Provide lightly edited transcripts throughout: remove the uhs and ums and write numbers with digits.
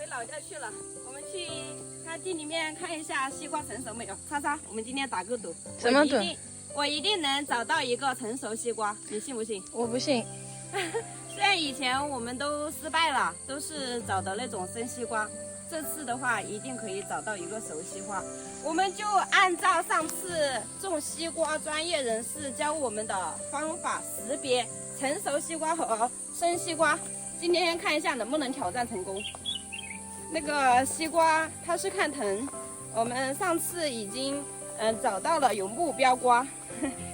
回老家去了。我们去看地里面看一下西瓜成熟没有。莎莎，我们今天打个赌，什么赌？我一定能找到一个成熟西瓜，你信不信？我不信。虽然以前我们都失败了，都是找的那种生西瓜，这次的话一定可以找到一个熟西瓜。我们就按照上次种西瓜专业人士教我们的方法识别成熟西瓜和生西瓜。今天看一下能不能挑战成功。那个西瓜它是看藤，我们上次已经找到了有目标瓜，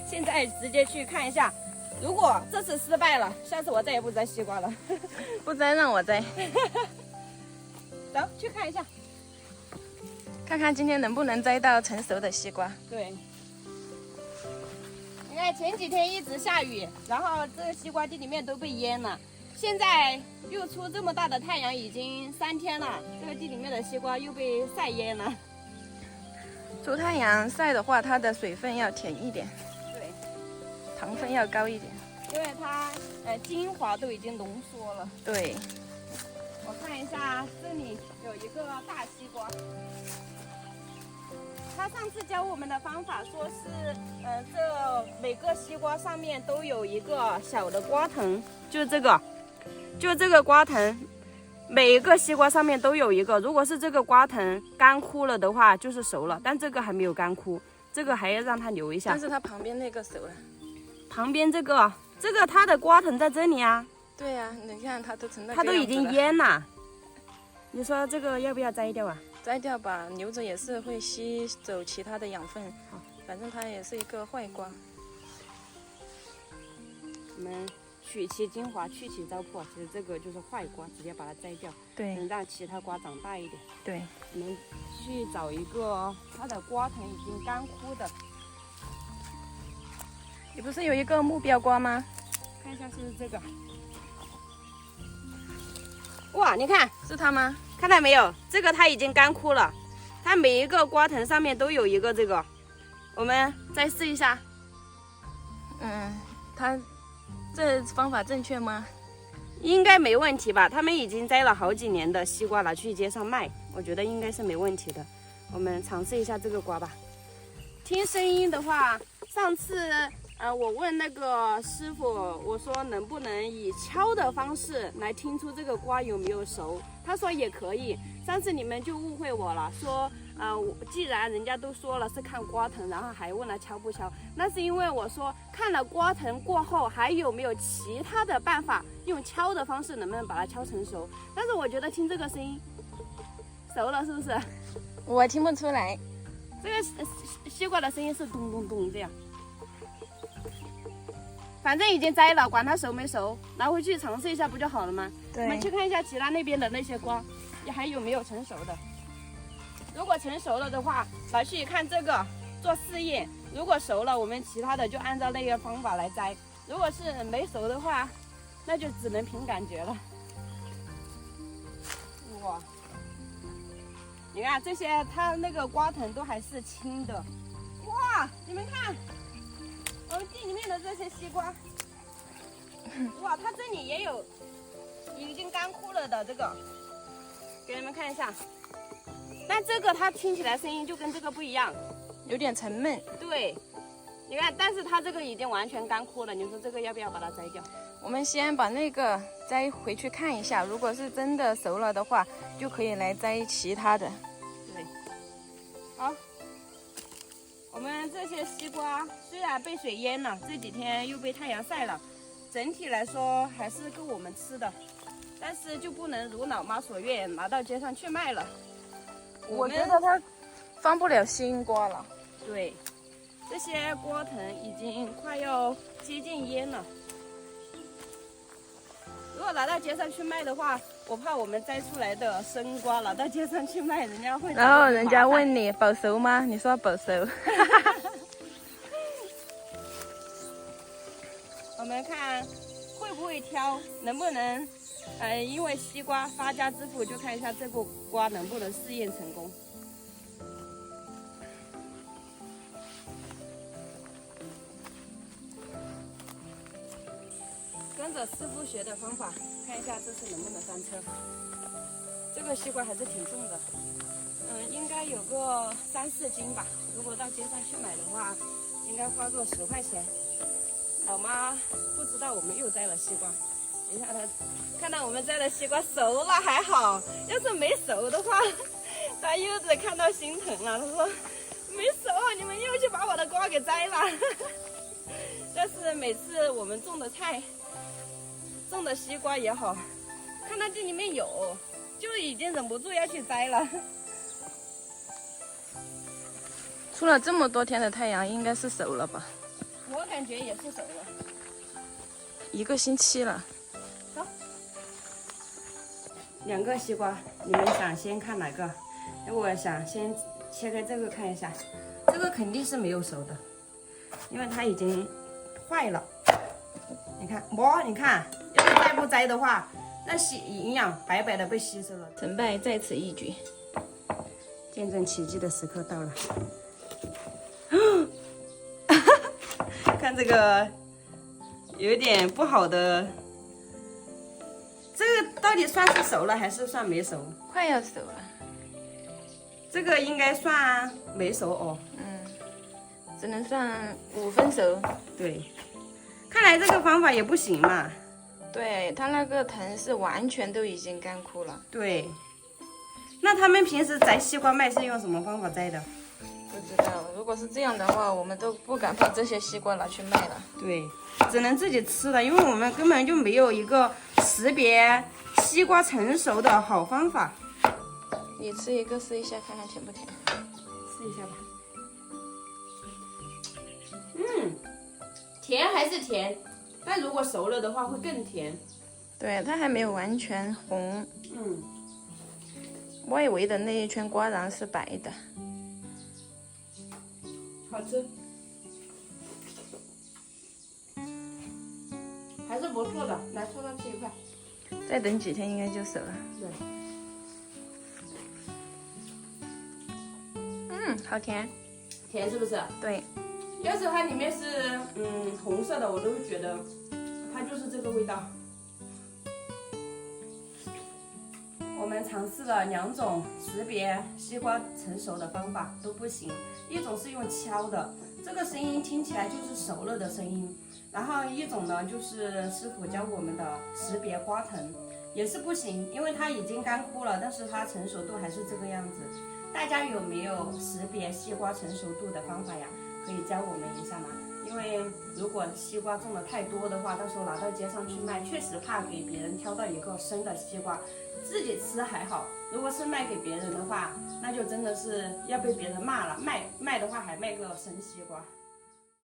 现在直接去看一下。如果这次失败了，下次我再也不摘西瓜了。不摘让我摘。走去看一下，看看今天能不能摘到成熟的西瓜。对。你看前几天一直下雨，然后这个西瓜地里面都被淹了。现在又出这么大的太阳，已经3天了，这个地里面的西瓜又被晒淹了。出太阳晒的话，它的水分要甜一点，对，糖分要高一点，因为它精华都已经浓缩了。对。我看一下，这里有一个大西瓜。他上次教我们的方法说是，这每个西瓜上面都有一个小的瓜藤，就这个瓜藤，每一个西瓜上面都有一个。如果是这个瓜藤干枯了的话，就是熟了，但这个还没有干枯，这个还要让它留一下。但是它旁边那个熟了。旁边这个它的瓜藤在这里啊。对呀、你看它都成那个样子了，它都已经淹了。你说这个要不要摘掉啊？摘掉吧，留着也是会吸走其他的养分。反正它也是一个坏瓜。我们取其精华，去其糟粕。其实这个就是坏瓜，直接把它摘掉，对，能让其他瓜长大一点。对。我们去找一个它的瓜藤已经干枯的。你不是有一个目标瓜吗？看一下是不是这个。哇，你看是它吗？看到没有？这个它已经干枯了，它每一个瓜藤上面都有一个这个。我们再试一下。它这方法正确吗？应该没问题吧？他们已经摘了好几年的西瓜拿去街上卖，我觉得应该是没问题的。我们尝试一下这个瓜吧。听声音的话，上次我问那个师傅，我说能不能以敲的方式来听出这个瓜有没有熟，他说也可以。上次你们就误会我了，说既然人家都说了是看瓜藤，然后还问了敲不敲，那是因为我说看了瓜藤过后还有没有其他的办法用敲的方式能不能把它敲成熟。但是我觉得听这个声音熟了，是不是？我听不出来。这个西瓜的声音是咚咚咚这样。反正已经摘了，管它熟没熟，拿回去尝试一下不就好了吗？对。我们去看一下其他那边的那些瓜，还有没有成熟的。如果成熟了的话，拿去看这个做试验。如果熟了，我们其他的就按照那个方法来摘。如果是没熟的话，那就只能凭感觉了。哇，你看这些，它那个瓜藤都还是青的。哇，你们看，我们地里面的这些西瓜，哇，它这里也有已经干枯了的这个，给你们看一下。但这个它听起来声音就跟这个不一样，有点沉闷。对，你看，但是它这个已经完全干枯了，你说这个要不要把它摘掉？我们先把那个摘回去看一下，如果是真的熟了的话，就可以来摘其他的。对，好，我们这些西瓜虽然被水淹了，这几天又被太阳晒了，整体来说还是够我们吃的，但是就不能如老妈所愿拿到街上去卖了。我觉得它放不了新瓜了。对，这些瓜藤已经快要接近淹了。如果拿到街上去卖的话，我怕我们摘出来的生瓜拿到街上去卖，人家会。然后人家问你保熟吗？你说保熟。我们看会不会挑，能不能，因为西瓜发家致富，就看一下这个瓜能不能试验成功。跟着师傅学的方法，看一下这次能不能翻车。这这个西瓜还是挺重的，应该有个3、4斤吧。如果到街上去买的话，应该花个10块钱。老妈不知道我们又摘了西瓜，等一下她看到我们摘的西瓜熟了还好，要是没熟的话，她又得看到心疼了。她说没熟，你们又去把我的瓜给摘了。但是每次我们种的菜、种的西瓜也好，看到这里面有，就已经忍不住要去摘了。出了这么多天的太阳，应该是熟了吧？我感觉也是熟了1个星期了。走，2个西瓜，你们想先看哪个？我想先切开这个看一下，这个肯定是没有熟的，因为它已经坏了。你看，你看，要是再不摘的话，那营养白白的被吸收了。成败在此一举，见证奇迹的时刻到了。看这个有点不好的，这个到底算是熟了还是算没熟？快要熟了。这个应该算没熟哦。只能算5分熟。对，看来这个方法也不行嘛。对，它那个藤是完全都已经干枯了。对，那他们平时摘西瓜卖是用什么方法摘的？不知道，如果是这样的话，我们都不敢把这些西瓜拿去卖了。对，只能自己吃了，因为我们根本就没有一个识别西瓜成熟的好方法。你吃一个试一下，看看甜不甜？试一下吧。甜还是甜，但如果熟了的话会更甜。对，它还没有完全红。外围的那一圈瓜瓤是白的。好吃，还是不错的。来，凑到吃一块。再等几天应该就熟了。对，好甜。甜是不是？对。要是它里面是红色的，我都觉得它就是这个味道。我们尝试了2种识别西瓜成熟的方法都不行，一种是用敲的，这个声音听起来就是熟了的声音，然后一种呢就是师傅教我们的识别瓜藤，也是不行，因为它已经干枯了，但是它成熟度还是这个样子。大家有没有识别西瓜成熟度的方法呀？可以教我们一下吗？因为如果西瓜种的太多的话，到时候拿到街上去卖，确实怕给别人挑到一个生的西瓜，自己吃还好，如果是卖给别人的话，那就真的是要被别人骂了。卖的话还卖个生西瓜。